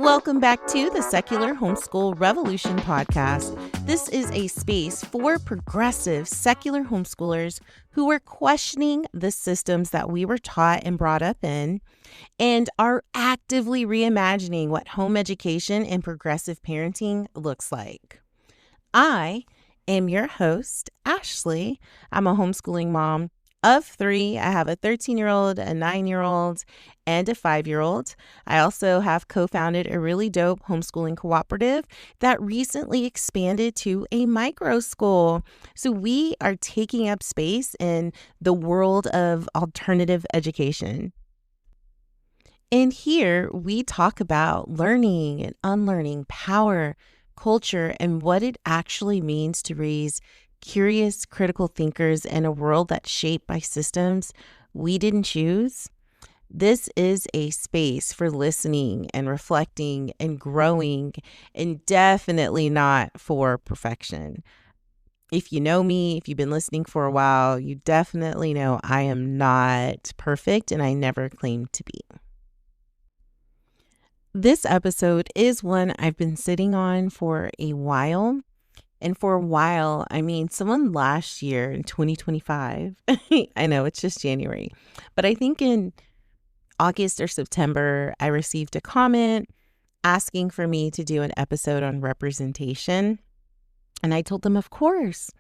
Welcome back to the Secular Homeschool Revolution podcast. This is a space for progressive secular homeschoolers who are questioning the systems that we were taught and brought up in and are actively reimagining what home education and progressive parenting looks like. I am your host, Ashley. I'm a homeschooling mom of 3. I have a 13-year-old, a 9-year-old, and a 5-year-old. I also have co-founded a really dope homeschooling cooperative that recently expanded to a micro school. So we are taking up space in the world of alternative education. And here we talk about learning and unlearning, power, culture, and what it actually means to raise curious, critical thinkers in a world that's shaped by systems we didn't choose. This is a space for listening and reflecting and growing, and definitely not for perfection. If you know me, if you've been listening for a while, you definitely know I am not perfect and I never claimed to be. This episode is one I've been sitting on for a while. And for a while, I mean, someone last year in 2025, I know it's just January, but I think in August or September, I received a comment asking for me to do an episode on representation. And I told them, of course.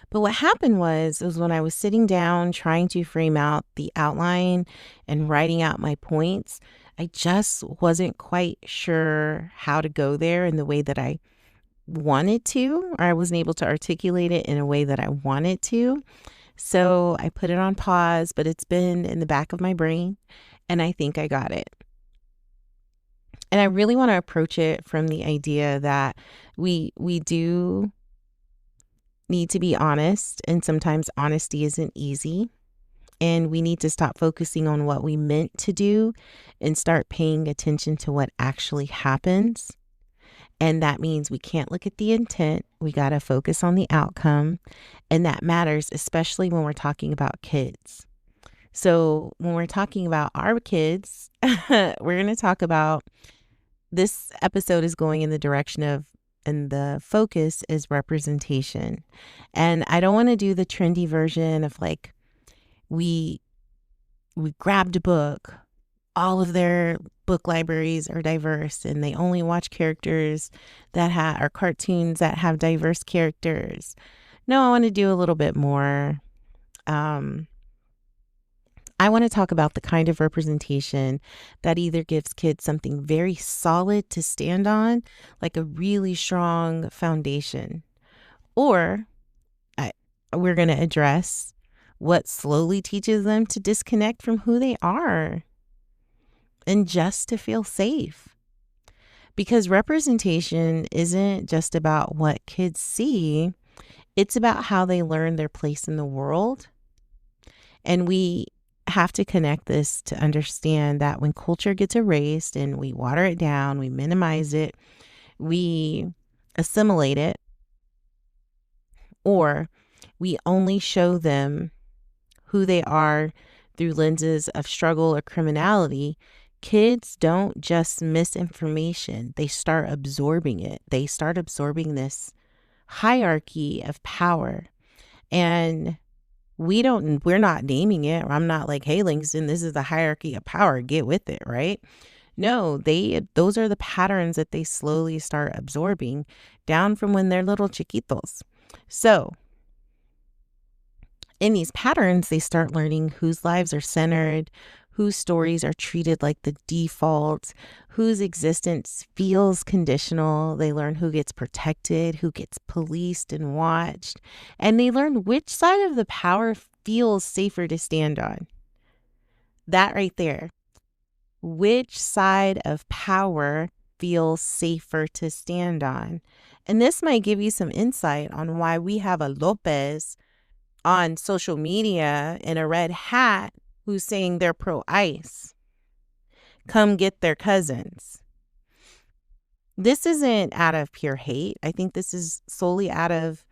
But what happened was when I was sitting down trying to frame out the outline and writing out my points, I just wasn't quite sure how to go there in the way that I wanted to, or I wasn't able to articulate it in a way that I wanted to. So I put it on pause, but it's been in the back of my brain and I think I got it. And I really want to approach it from the idea that we do need to be honest, and sometimes honesty isn't easy. And we need to stop focusing on what we meant to do and start paying attention to what actually happens. And that means we can't look at the intent. We got to focus on the outcome. And that matters, especially when we're talking about kids. So when we're talking about our kids, we're going to talk about, this episode is going in the direction of, and the focus is representation. And I don't want to do the trendy version of like, we grabbed a book. All of their book libraries are diverse and they only watch characters that are cartoons that have diverse characters. No, I want to do a little bit more. I want to talk about the kind of representation that either gives kids something very solid to stand on, like a really strong foundation, or we're going to address what slowly teaches them to disconnect from who they are and just to feel safe. Because representation isn't just about what kids see, it's about how they learn their place in the world. And we have to connect this to understand that when culture gets erased and we water it down, we minimize it, we assimilate it, or we only show them who they are through lenses of struggle or criminality, kids don't just miss information. They start absorbing it. They start absorbing this hierarchy of power. And we're not naming it. I'm not like, hey, Langston, this is the hierarchy of power. Get with it, right? No, those are the patterns that they slowly start absorbing down from when they're little chiquitos. So in these patterns, they start learning whose lives are centered, whose stories are treated like the default, whose existence feels conditional. They learn who gets protected, who gets policed and watched, and they learn which side of the power feels safer to stand on. That right there. Which side of power feels safer to stand on? And this might give you some insight on why we have a Lopez on social media in a red hat who's saying they're pro-ICE. Come get their cousins. This isn't out of pure hate. I think this is solely out of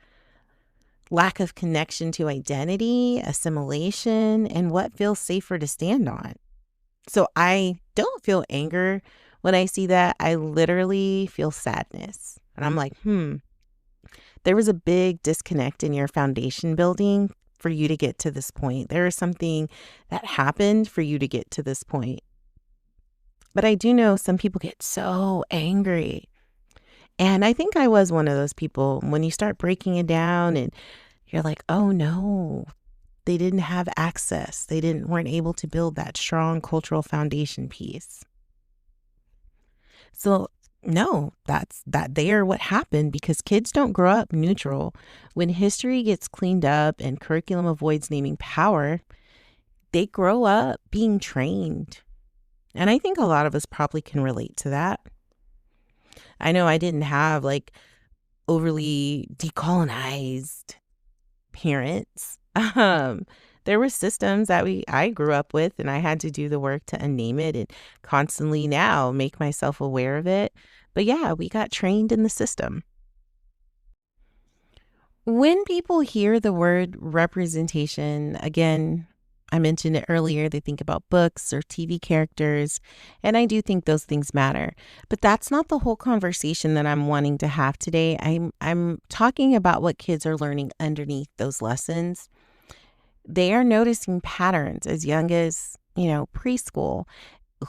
lack of connection to identity, assimilation, and what feels safer to stand on. So I don't feel anger When I see that, I literally feel sadness. And I'm like, there was a big disconnect in your foundation building for you to get to this point. There is something that happened for you to get to this point. But I do know some people get so angry. And I think I was one of those people. When you start breaking it down and you're like, oh no, they didn't have access. They weren't able to build that strong cultural foundation piece. So no, they are what happened, because kids don't grow up neutral. When history gets cleaned up and curriculum avoids naming power, they grow up being trained. And I think a lot of us probably can relate to that. I know I didn't have like overly decolonized parents. There were systems that I grew up with, and I had to do the work to unname it and constantly now make myself aware of it. But yeah, we got trained in the system. When people hear the word representation, again, I mentioned it earlier, they think about books or TV characters, and I do think those things matter. But that's not the whole conversation that I'm wanting to have today. I'm talking about what kids are learning underneath those lessons. They are noticing patterns as young as, preschool.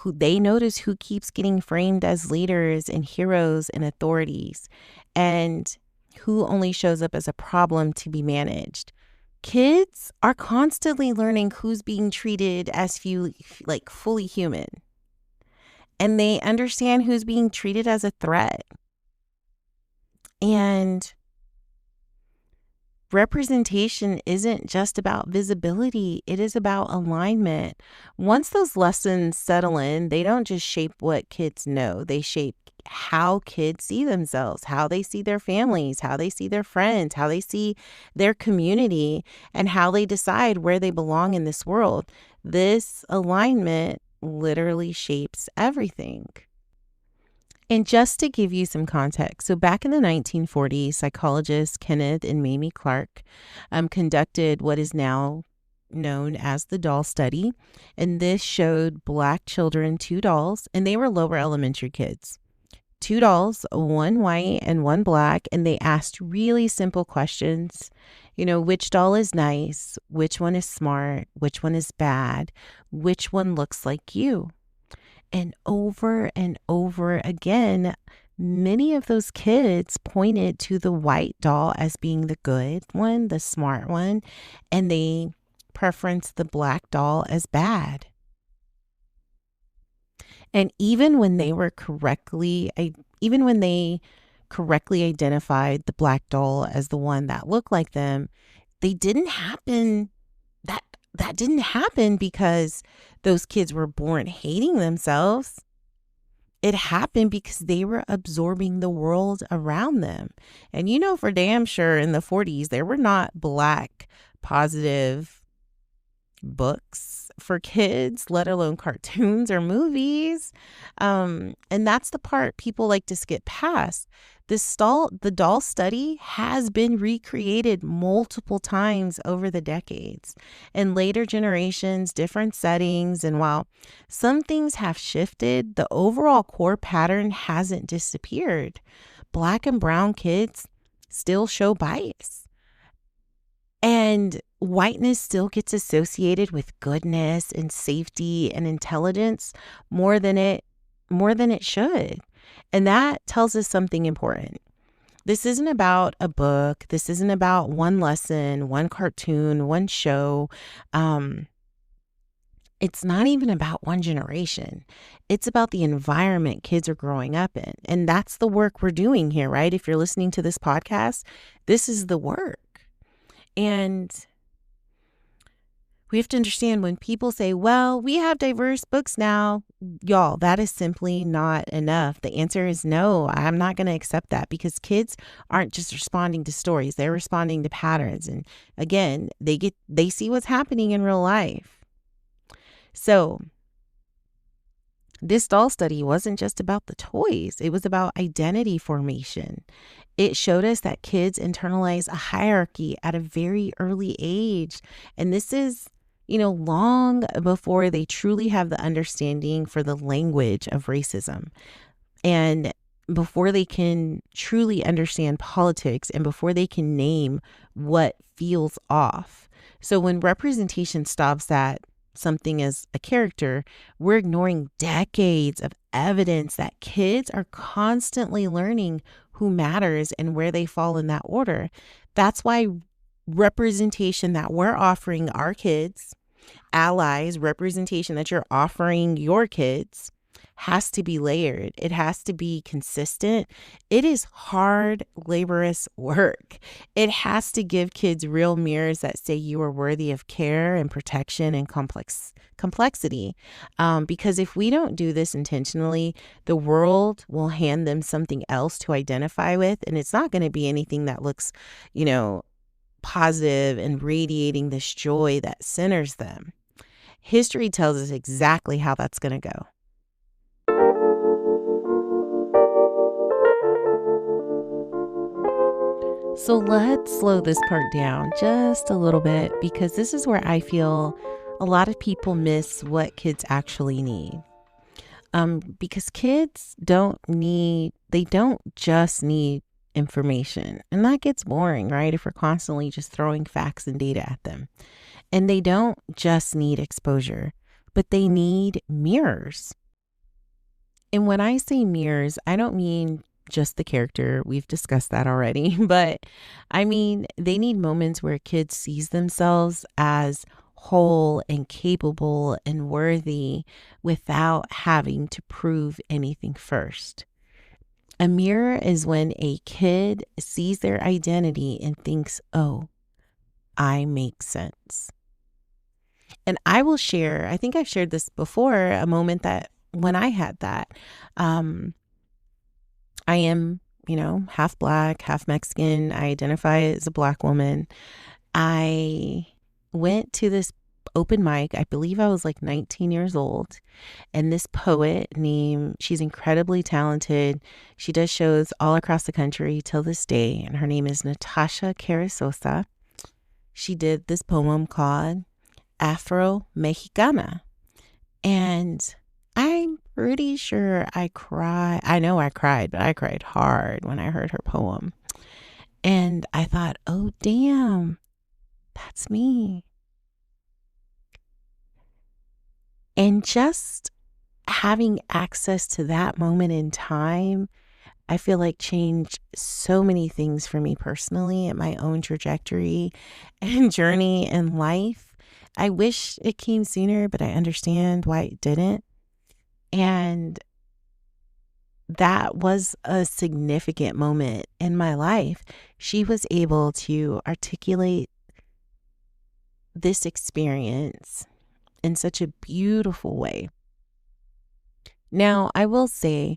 They notice who keeps getting framed as leaders and heroes and authorities, and who only shows up as a problem to be managed. Kids are constantly learning who's being treated as fully human, and they understand who's being treated as a threat. And representation isn't just about visibility, it is about alignment. Once those lessons settle in, they don't just shape what kids know, they shape how kids see themselves, how they see their families, how they see their friends, how they see their community, and how they decide where they belong in this world. This alignment literally shapes everything. And just to give you some context, so back in the 1940s, psychologists Kenneth and Mamie Clark conducted what is now known as the doll study. And this showed Black children, 2 dolls, and they were lower elementary kids. 2 dolls, one white and one black, and they asked really simple questions. Which doll is nice? Which one is smart? Which one is bad? Which one looks like you? And over again, many of those kids pointed to the white doll as being the good one, the smart one, and they preferenced the black doll as bad. And even when they correctly identified the black doll as the one that looked like them, that didn't happen because those kids were born hating themselves. It happened because they were absorbing the world around them. And for damn sure in the 40s, there were not Black positive books for kids, let alone cartoons or movies. And that's the part people like to skip past. The doll study has been recreated multiple times over the decades in later generations, different settings. And while some things have shifted, the overall core pattern hasn't disappeared. Black and brown kids still show bias. And whiteness still gets associated with goodness and safety and intelligence more than it should. And that tells us something important. This isn't about a book. This isn't about one lesson, one cartoon, one show. It's not even about one generation. It's about the environment kids are growing up in. And that's the work we're doing here, right? If you're listening to this podcast, this is the work. And we have to understand when people say, well, we have diverse books now, y'all, that is simply not enough. The answer is no, I'm not going to accept that, because kids aren't just responding to stories. They're responding to patterns. And again, they see what's happening in real life. So this doll study wasn't just about the toys. It was about identity formation. It showed us that kids internalize a hierarchy at a very early age. And this is, long before they truly have the understanding for the language of racism. And before they can truly understand politics and before they can name what feels off. So when representation stops at something as a character, we're ignoring decades of evidence that kids are constantly learning who matters and where they fall in that order. That's why representation that we're offering our kids, allies, representation that you're offering your kids, has to be layered. It has to be consistent. It is hard, laborious work. It has to give kids real mirrors that say you are worthy of care and protection and complexity. Because if we don't do this intentionally, the world will hand them something else to identify with, and it's not going to be anything that looks, positive and radiating this joy that centers them. History tells us exactly how that's going to go. So let's slow this part down just a little bit, because this is where I feel a lot of people miss what kids actually need. Because kids they don't just need information. And that gets boring, right? If we're constantly just throwing facts and data at them. And they don't just need exposure, but they need mirrors. And when I say mirrors, I don't mean just the character. We've discussed that already. But I mean, they need moments where a kid sees themselves as whole and capable and worthy without having to prove anything first. A mirror is when a kid sees their identity and thinks, oh, I make sense. And I will share, I think I've shared this before, a moment that when I had that, I am, half Black, half Mexican. I identify as a Black woman. I went to this open mic. I believe I was like 19 years old. And this poet she's incredibly talented. She does shows all across the country till this day. And her name is Natasha Carasosa. She did this poem called Afro Mexicana. And I'm pretty sure I cried. I know I cried, but I cried hard when I heard her poem. And I thought, oh, damn, that's me. And just having access to that moment in time, I feel like changed so many things for me personally at my own trajectory and journey in life. I wish it came sooner, but I understand why it didn't. And that was a significant moment in my life. She was able to articulate this experience in such a beautiful way. Now, I will say,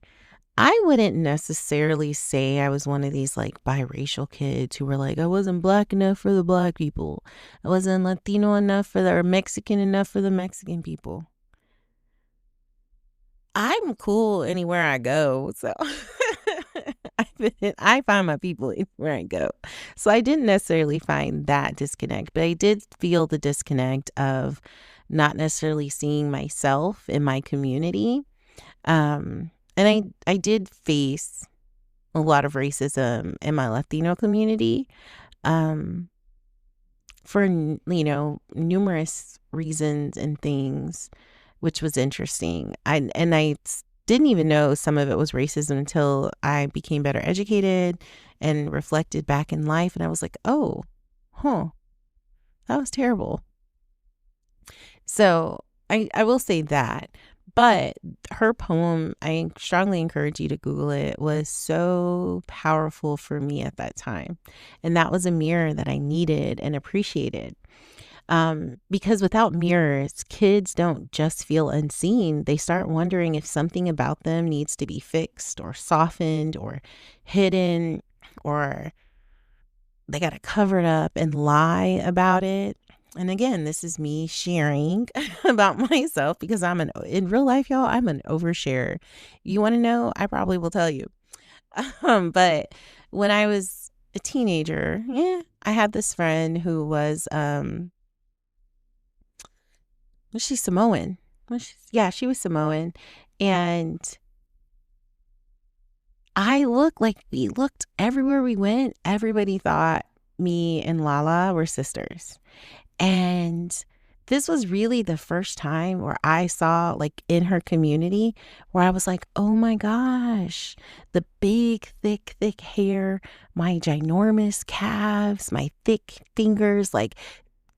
I wouldn't necessarily say I was one of these like biracial kids who were like, I wasn't Black enough for the Black people. I wasn't Latino enough or Mexican enough for the Mexican people. I'm cool anywhere I go. So I find my people anywhere I go. So I didn't necessarily find that disconnect, but I did feel the disconnect of not necessarily seeing myself in my community. And I did face a lot of racism in my Latino community, for, numerous reasons and things, which was interesting. I didn't even know some of it was racism until I became better educated and reflected back in life. And I was like, oh, that was terrible. So I will say that. But her poem, I strongly encourage you to Google it, was so powerful for me at that time. And that was a mirror that I needed and appreciated. Because without mirrors, kids don't just feel unseen. They start wondering if something about them needs to be fixed or softened or hidden, or they got to cover it up and lie about it. And again, this is me sharing about myself because in real life, y'all, I'm an oversharer. You want to know? I probably will tell you. But when I was a teenager, I had this friend who was, Was she Samoan? Yeah, she was Samoan. And we looked everywhere we went. Everybody thought me and Lala were sisters. And this was really the first time where I saw, like, in her community, where I was like, oh my gosh, the big, thick hair, my ginormous calves, my thick fingers, like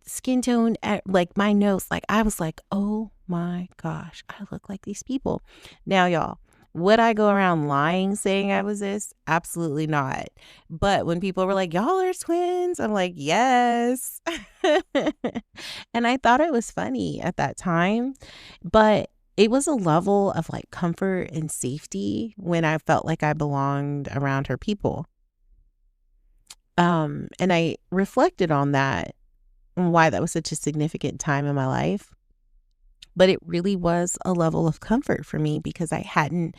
skin tone, like my nose. Like, I was like, oh my gosh, I look like these people. Now, y'all, would I go around lying saying I was this? Absolutely not. But when people were like, y'all are twins, I'm like, yes. And I thought it was funny at that time, but it was a level of like comfort and safety when I felt like I belonged around her people. And I reflected on that and why that was such a significant time in my life. But it really was a level of comfort for me because I hadn't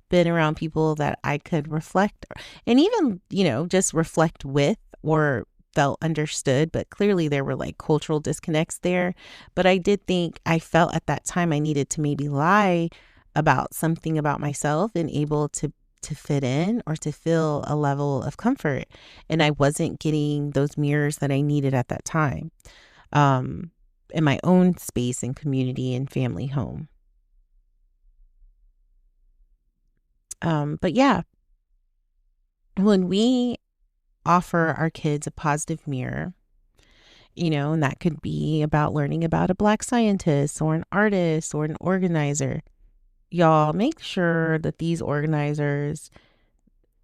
been around people that I could reflect and even, just reflect with or felt understood. But clearly there were like cultural disconnects there. But I did think I felt at that time I needed to maybe lie about something about myself and able to fit in or to feel a level of comfort. And I wasn't getting those mirrors that I needed at that time. In my own space and community and family home. But yeah, when we offer our kids a positive mirror, and that could be about learning about a Black scientist or an artist or an organizer, y'all make sure that these organizers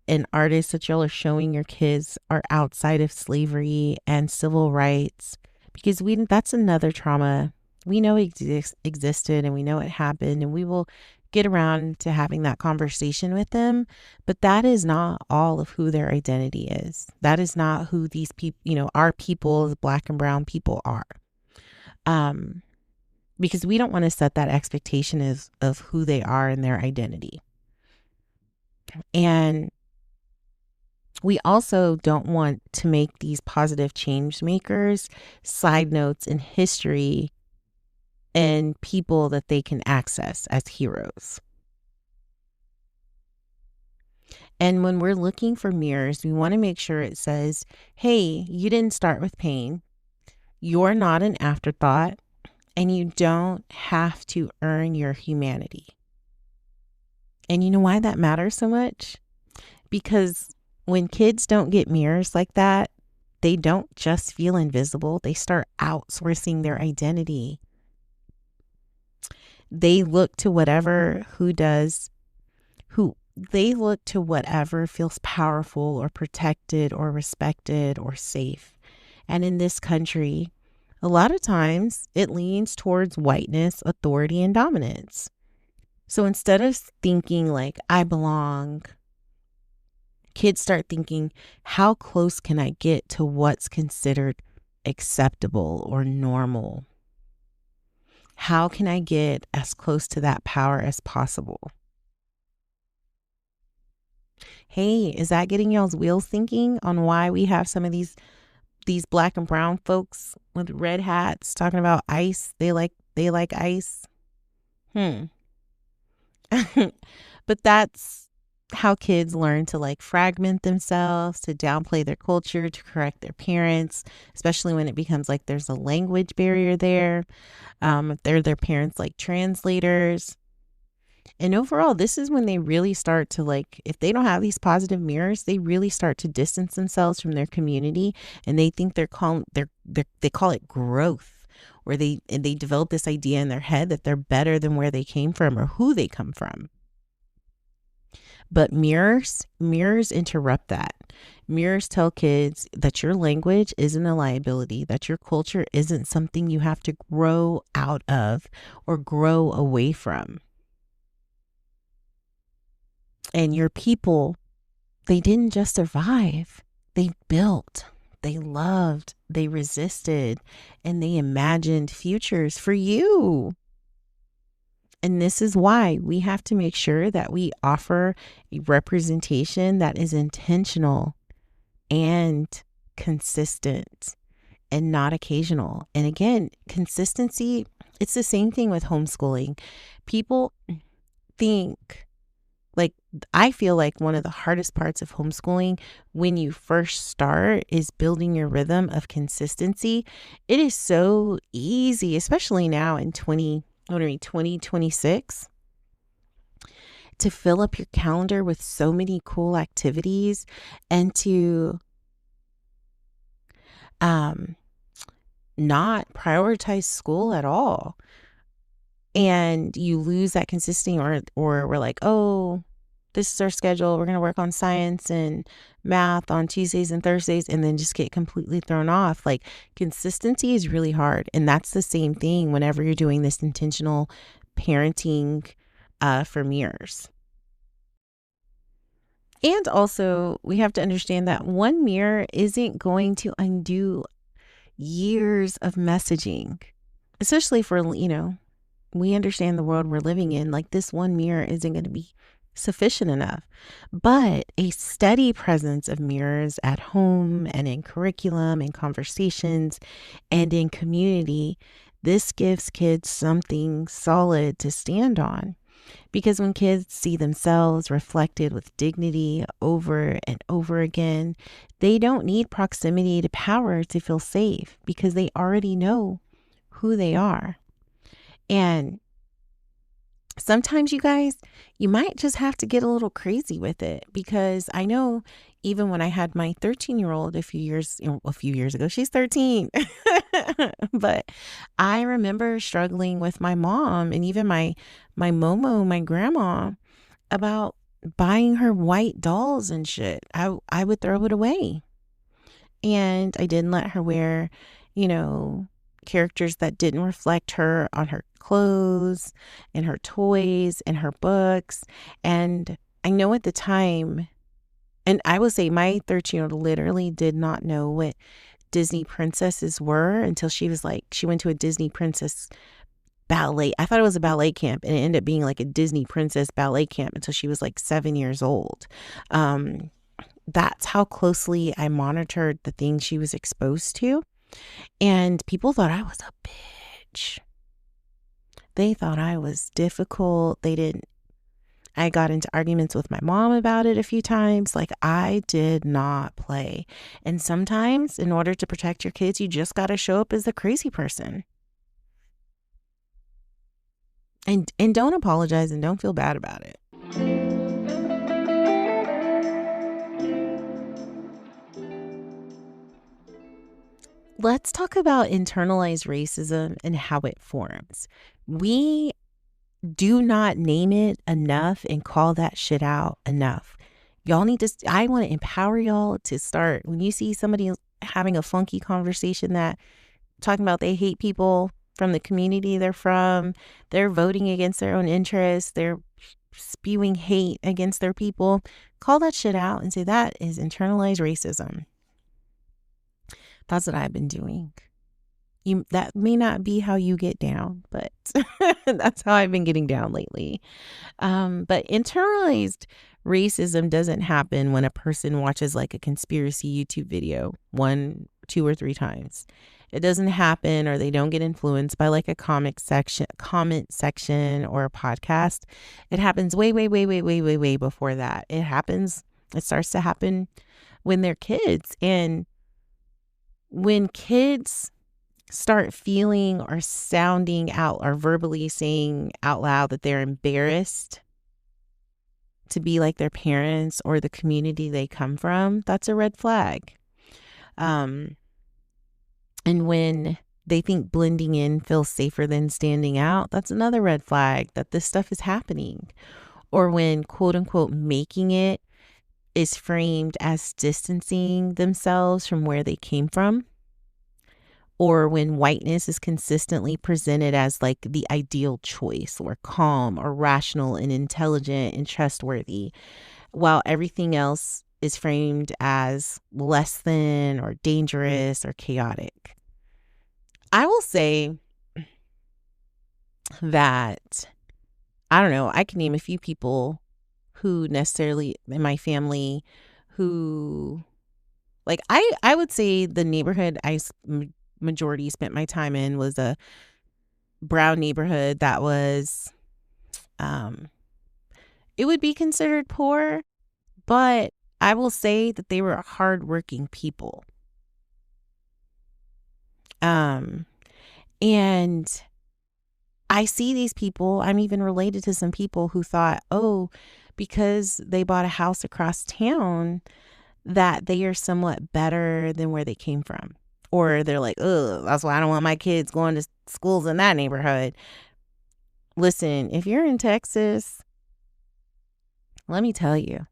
and artists that y'all are showing your kids are outside of slavery and civil rights, because that's another trauma we know existed and we know it happened, and we will get around to having that conversation with them. But that is not all of who their identity is. That is not who these people, our people, the Black and brown people are. Because we don't want to set that expectation of who they are and their identity. And we also don't want to make these positive change makers side notes in history and people that they can access as heroes. And when we're looking for mirrors, we want to make sure it says, hey, you didn't start with pain. You're not an afterthought, and you don't have to earn your humanity. And you know why that matters so much? Because when kids don't get mirrors like that, they don't just feel invisible. They start outsourcing their identity. They look to whatever feels powerful or protected or respected or safe. And in this country, a lot of times it leans towards whiteness, authority, and dominance. So instead of thinking like, I belong, kids start thinking, how close can I get to what's considered acceptable or normal? How can I get as close to that power as possible? Hey, is that getting y'all's wheels thinking on why we have some of these Black and brown folks with red hats talking about ice? They like ice. But that's how kids learn to like fragment themselves, to downplay their culture, to correct their parents, especially when it becomes like there's a language barrier there. If they're their parents like translators. And overall, this is when they really start to like, if they don't have these positive mirrors, they really start to distance themselves from their community, and they think they call it growth, or they develop this idea in their head that they're better than where they came from or who they come from. But mirrors interrupt that. Mirrors tell kids that your language isn't a liability, that your culture isn't something you have to grow out of or grow away from. And your people, they didn't just survive. They built, they loved, they resisted, and they imagined futures for you. And this is why we have to make sure that we offer a representation that is intentional and consistent and not occasional. And again, consistency It's the same thing with homeschooling. People think, like, I feel like one of the hardest parts of homeschooling when you first start is building your rhythm of consistency. It is so easy, especially now in 2026, to fill up your calendar with so many cool activities and to um, not prioritize school at all. And you lose that consistency, or we're like, oh, this is our schedule. We're going to work on science and math on Tuesdays and Thursdays, and then just get completely thrown off. Like, consistency is really hard. And that's the same thing whenever you're doing this intentional parenting for mirrors. And also, we have to understand that one mirror isn't going to undo years of messaging, especially for, we understand the world we're living in. Like, this one mirror isn't going to be sufficient enough. But a steady presence of mirrors at home and in curriculum and conversations and in community, this gives kids something solid to stand on. Because when kids see themselves reflected with dignity over and over again, they don't need proximity to power to feel safe because they already know who they are. And sometimes, you guys, you might just have to get a little crazy with it, because I know even when I had my 13-year-old a few years ago, she's 13, but I remember struggling with my mom and even my Momo, my grandma, about buying her white dolls and shit. I would throw it away. And I didn't let her wear, characters that didn't reflect her on her clothes and her toys and her books. And I know at the time, and I will say my 13-year-old literally did not know what Disney princesses were until she went to a Disney princess ballet. I thought it was a ballet camp, and it ended up being like a Disney princess ballet camp until she was like 7 years old. That's how closely I monitored the things she was exposed to. And people thought I was a bitch. They thought I was difficult. I got into arguments with my mom about it a few times. Like, I did not play. And sometimes, in order to protect your kids, you just got to show up as the crazy person. And don't apologize and don't feel bad about it. Let's talk about internalized racism and how it forms. We do not name it enough and call that shit out enough. Y'all need to, I want to empower y'all to start, when you see somebody having a funky conversation that talking about they hate people from the community they're from, they're voting against their own interests, they're spewing hate against their people, call that shit out and say that is internalized racism. That's what I've been doing. That may not be how you get down, but that's how I've been getting down lately. But internalized racism doesn't happen when a person watches like a conspiracy YouTube video 1, 2, or 3 times. It doesn't happen, or they don't get influenced by like a comment section or a podcast. It happens way, way, way, way, way, way, way before that. It starts to happen when they're kids. And when kids start feeling or sounding out or verbally saying out loud that they're embarrassed to be like their parents or the community they come from, that's a red flag. And when they think blending in feels safer than standing out, that's another red flag that this stuff is happening. Or when quote unquote making it is framed as distancing themselves from where they came from. Or when whiteness is consistently presented as like the ideal choice, or calm or rational and intelligent and trustworthy, while everything else is framed as less than or dangerous or chaotic. I will say that, I don't know, I can name a few people who necessarily in my family who, like, I would say the neighborhood I majority spent my time in was a brown neighborhood that was, um, it would be considered poor, but I will say that they were hardworking people. Um, and I see these people, I'm even related to some people who thought, oh, because they bought a house across town, that they are somewhat better than where they came from. Or they're like, oh, that's why I don't want my kids going to schools in that neighborhood. Listen, if you're in Texas, let me tell you,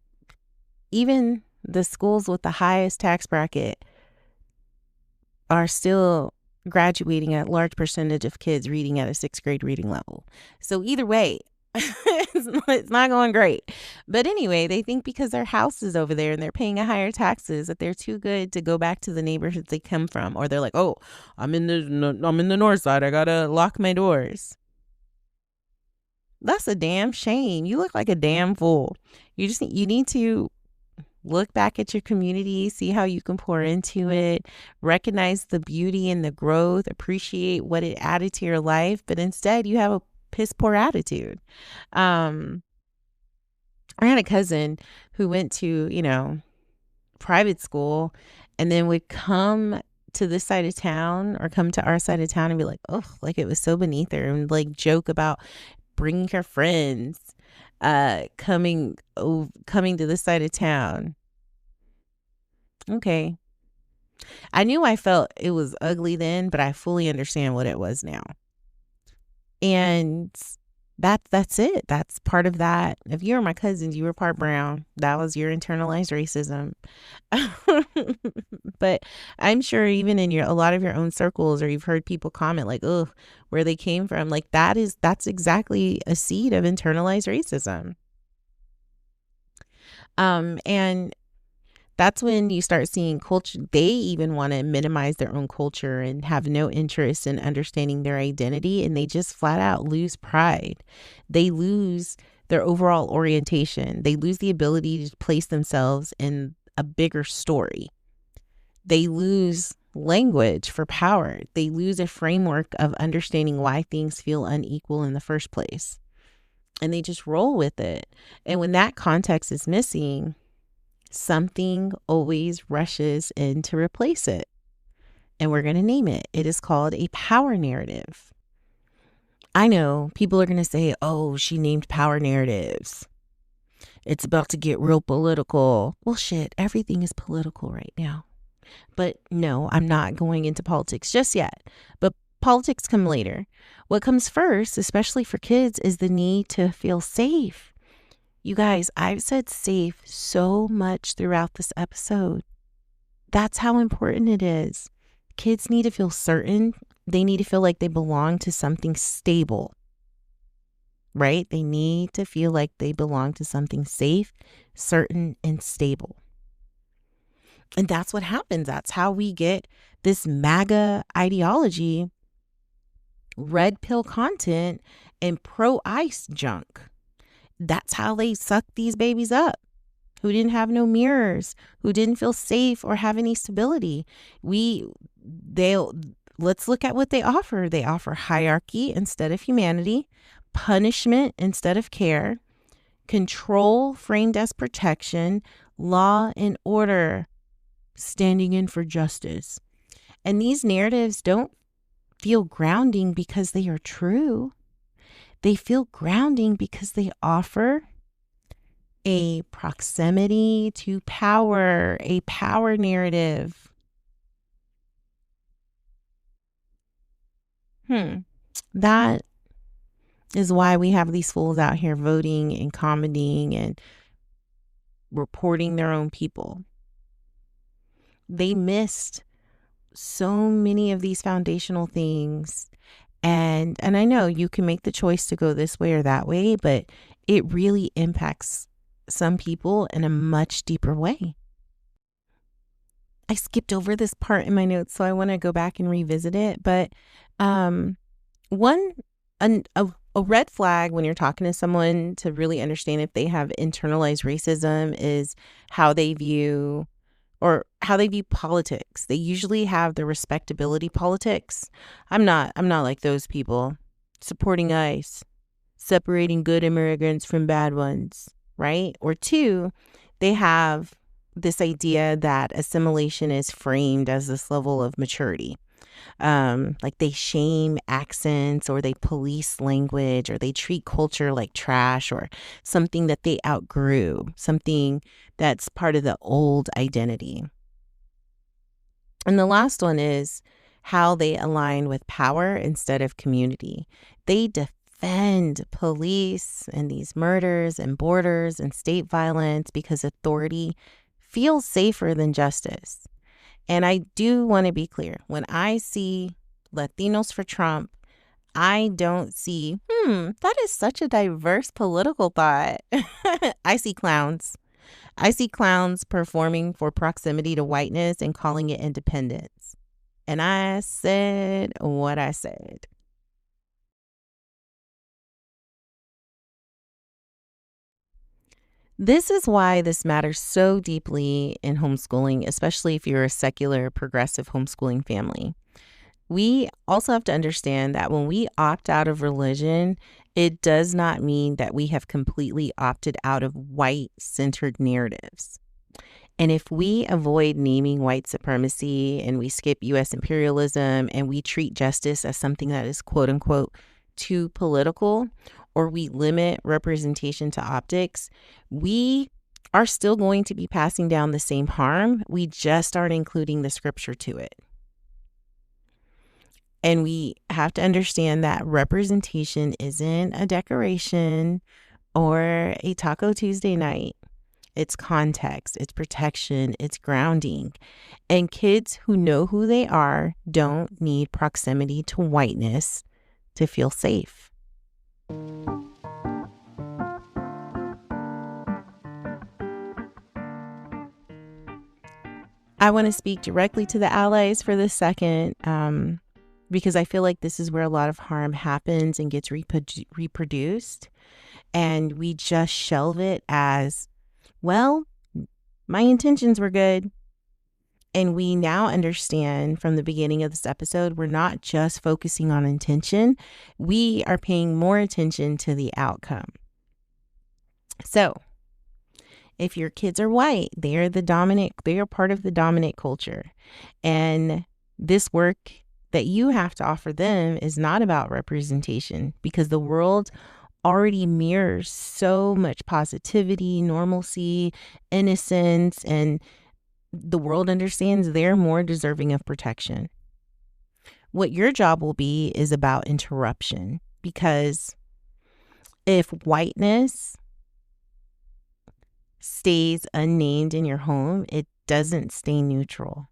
even the schools with the highest tax bracket are still graduating at a large percentage of kids reading at a 6th grade reading level. So either way, it's not going great. But anyway, they think because their house is over there and they're paying a higher taxes that they're too good to go back to the neighborhoods they come from. Or they're like, oh, I'm in the north side. I gotta lock my doors. That's a damn shame. You look like a damn fool. You need to look back at your community, see how you can pour into it, recognize the beauty and the growth, appreciate what it added to your life. But instead, you have a piss poor attitude. I had a cousin who went to, private school and then would come to this side of town or come to our side of town and be like, oh, like it was so beneath her, and like joke about bringing her friends coming to this side of town. Okay. I knew I felt it was ugly then, but I fully understand what it was now. And that's it. That's part of that. If you were my cousins, you were part brown. That was your internalized racism. But I'm sure even in a lot of your own circles, or you've heard people comment like, oh, where they came from, like that's exactly a seed of internalized racism. And that's when you start seeing culture. They even want to minimize their own culture and have no interest in understanding their identity. And they just flat out lose pride. They lose their overall orientation. They lose the ability to place themselves in a bigger story. They lose language for power. They lose a framework of understanding why things feel unequal in the first place. And they just roll with it. And when that context is missing, something always rushes in to replace it. And we're going to name it. It is called a power narrative. I know people are going to say, oh, she named power narratives. It's about to get real political. Well, shit, everything is political right now. But no, I'm not going into politics just yet. But politics come later. What comes first, especially for kids, is the need to feel safe. You guys, I've said safe so much throughout this episode. That's how important it is. Kids need to feel certain. They need to feel like they belong to something stable, right? They need to feel like they belong to something safe, certain, and stable. And that's what happens. That's how we get this MAGA ideology, red pill content, and pro-ICE junk. That's how they suck these babies up, who didn't have no mirrors, who didn't feel safe or have any stability. Let's look at what they offer. They offer hierarchy instead of humanity, punishment instead of care, control framed as protection, law and order, standing in for justice. And these narratives don't feel grounding because they are true. They feel grounding because they offer a proximity to power, a power narrative. That is why we have these fools out here voting and commenting and reporting their own people. They missed so many of these foundational things. And I know you can make the choice to go this way or that way, but it really impacts some people in a much deeper way. I skipped over this part in my notes, so I want to go back and revisit it. But a red flag when you're talking to someone to really understand if they have internalized racism is how they view politics. They usually have the respectability politics. I'm not like those people. supporting ICE, separating good immigrants from bad ones, right? Or two, they have this idea that assimilation is framed as this level of maturity. Like they shame accents or they police language or they treat culture like trash or something that they outgrew, something that's part of the old identity. And the last one is how they align with power instead of community. They defend police and these murders and borders and state violence because authority feels safer than justice. And I do want to be clear. When I see Latinos for Trump, I don't see, that is such a diverse political thought. I see clowns. I see clowns performing for proximity to whiteness and calling it independence. And I said what I said. This is why this matters so deeply in homeschooling, especially if you're a secular, progressive homeschooling family. We also have to understand that when we opt out of religion, it does not mean that we have completely opted out of white-centered narratives. And if we avoid naming white supremacy and we skip U.S. imperialism and we treat justice as something that is quote unquote too political, or we limit representation to optics, we are still going to be passing down the same harm. We just aren't including the scripture to it. And we have to understand that representation isn't a decoration or a Taco Tuesday night. It's context, it's protection, it's grounding. And kids who know who they are don't need proximity to whiteness to feel safe. I want to speak directly to the allies for this second, because I feel like this is where a lot of harm happens and gets reproduced. And we just shelve it as, well, my intentions were good. And we now understand from the beginning of this episode, we're not just focusing on intention. We are paying more attention to the outcome. So if your kids are white, they are part of the dominant culture. And this work that you have to offer them is not about representation, because the world already mirrors so much positivity, normalcy, innocence, and the world understands they're more deserving of protection. What your job will be is about interruption, because if whiteness stays unnamed in your home, it doesn't stay neutral.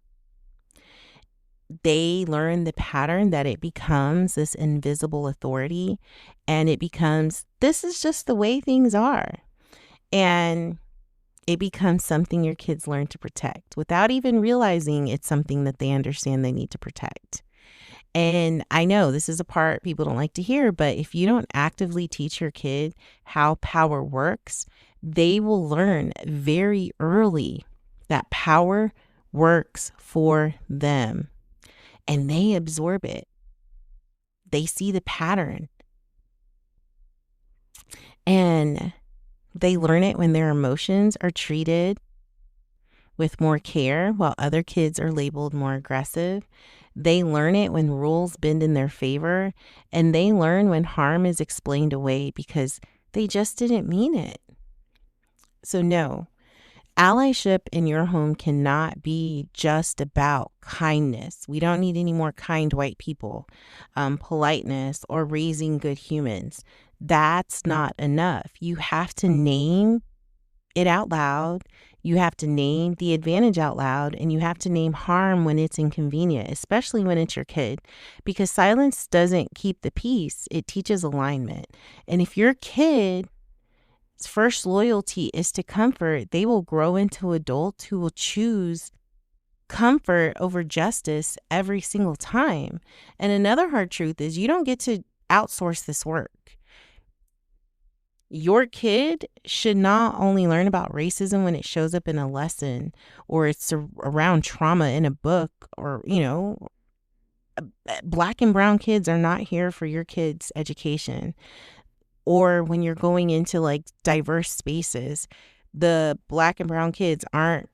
They learn the pattern that it becomes this invisible authority, and it becomes, this is just the way things are. And it becomes something your kids learn to protect without even realizing it's something that they understand they need to protect. And I know this is a part people don't like to hear, but if you don't actively teach your kid how power works, they will learn very early that power works for them. And they absorb it. They see the pattern. And they learn it when their emotions are treated with more care while other kids are labeled more aggressive. They learn it when rules bend in their favor. And they learn when harm is explained away because they just didn't mean it. So no, allyship in your home cannot be just about kindness. We don't need any more kind white people, politeness, or raising good humans. That's not enough. You have to name it out loud. You have to name the advantage out loud, and you have to name harm when it's inconvenient, especially when it's your kid, because silence doesn't keep the peace. It teaches alignment. And if your kid's first loyalty is to comfort, they will grow into adults who will choose comfort over justice every single time. And another hard truth is you don't get to outsource this work. Your kid should not only learn about racism when it shows up in a lesson or it's around trauma in a book or, Black and brown kids are not here for your kids' education. Or when you're going into like diverse spaces, the Black and brown kids aren't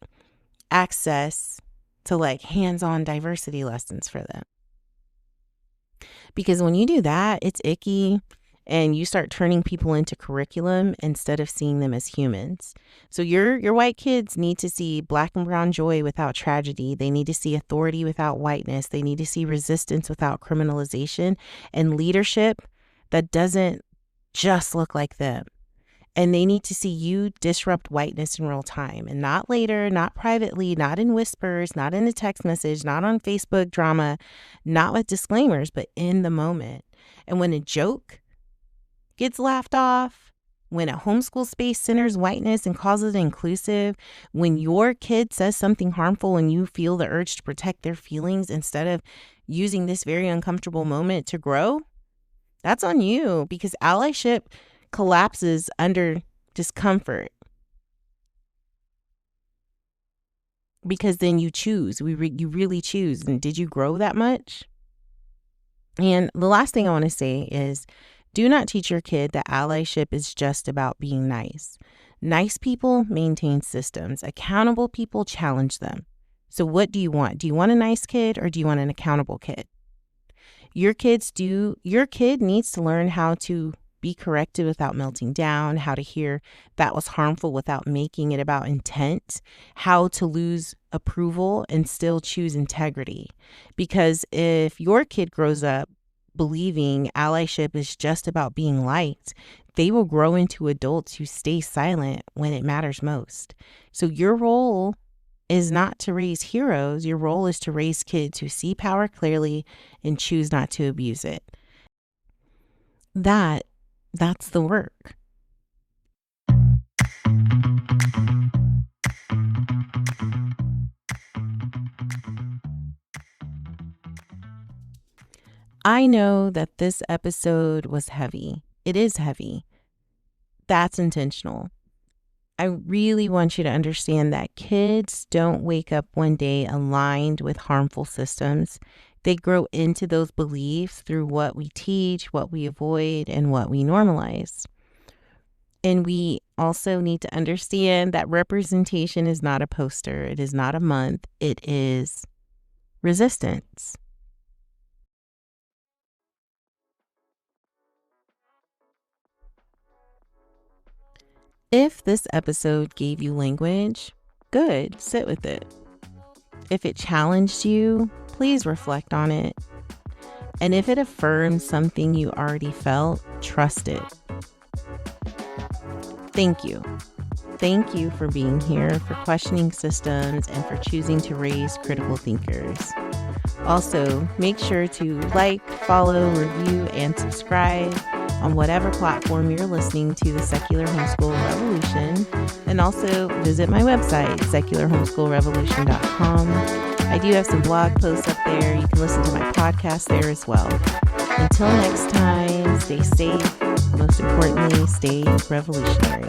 access to like hands-on diversity lessons for them. Because when you do that, it's icky, and you start turning people into curriculum instead of seeing them as humans. So your white kids need to see Black and brown joy without tragedy. They need to see authority without whiteness. They need to see resistance without criminalization, and leadership that doesn't just look like them. And they need to see you disrupt whiteness in real time, and not later, not privately, not in whispers, not in a text message, not on Facebook drama, not with disclaimers, but in the moment. And when a joke gets laughed off, when a homeschool space centers whiteness and calls it inclusive, when your kid says something harmful and you feel the urge to protect their feelings instead of using this very uncomfortable moment to grow, that's on you, because allyship collapses under discomfort. Because then you choose. You really choose. And did you grow that much? And the last thing I want to say is, do not teach your kid that allyship is just about being nice. Nice people maintain systems. Accountable people challenge them. So what do you want? Do you want a nice kid, or do you want an accountable kid? Your kid needs to learn how to be corrected without melting down, how to hear that was harmful without making it about intent, how to lose approval and still choose integrity. Because if your kid grows up believing allyship is just about being liked, they will grow into adults who stay silent when it matters most. So your role is not to raise heroes. Your role is to raise kids who see power clearly and choose not to abuse it. That's the work. I know that this episode was heavy. It is heavy. That's intentional. I really want you to understand that kids don't wake up one day aligned with harmful systems. They grow into those beliefs through what we teach, what we avoid, and what we normalize. And we also need to understand that representation is not a poster. It is not a month. It is resistance. If this episode gave you language, good, sit with it. If it challenged you, please reflect on it. And if it affirms something you already felt, trust it. Thank you. Thank you for being here, for questioning systems, and for choosing to raise critical thinkers. Also, make sure to like, follow, review, and subscribe on whatever platform you're listening to the Secular Homeschool Revolution. And also visit my website, secularhomeschoolrevolution.com. I do have some blog posts up there. You can listen to my podcast there as well. Until next time, stay safe. Most importantly, stay revolutionary.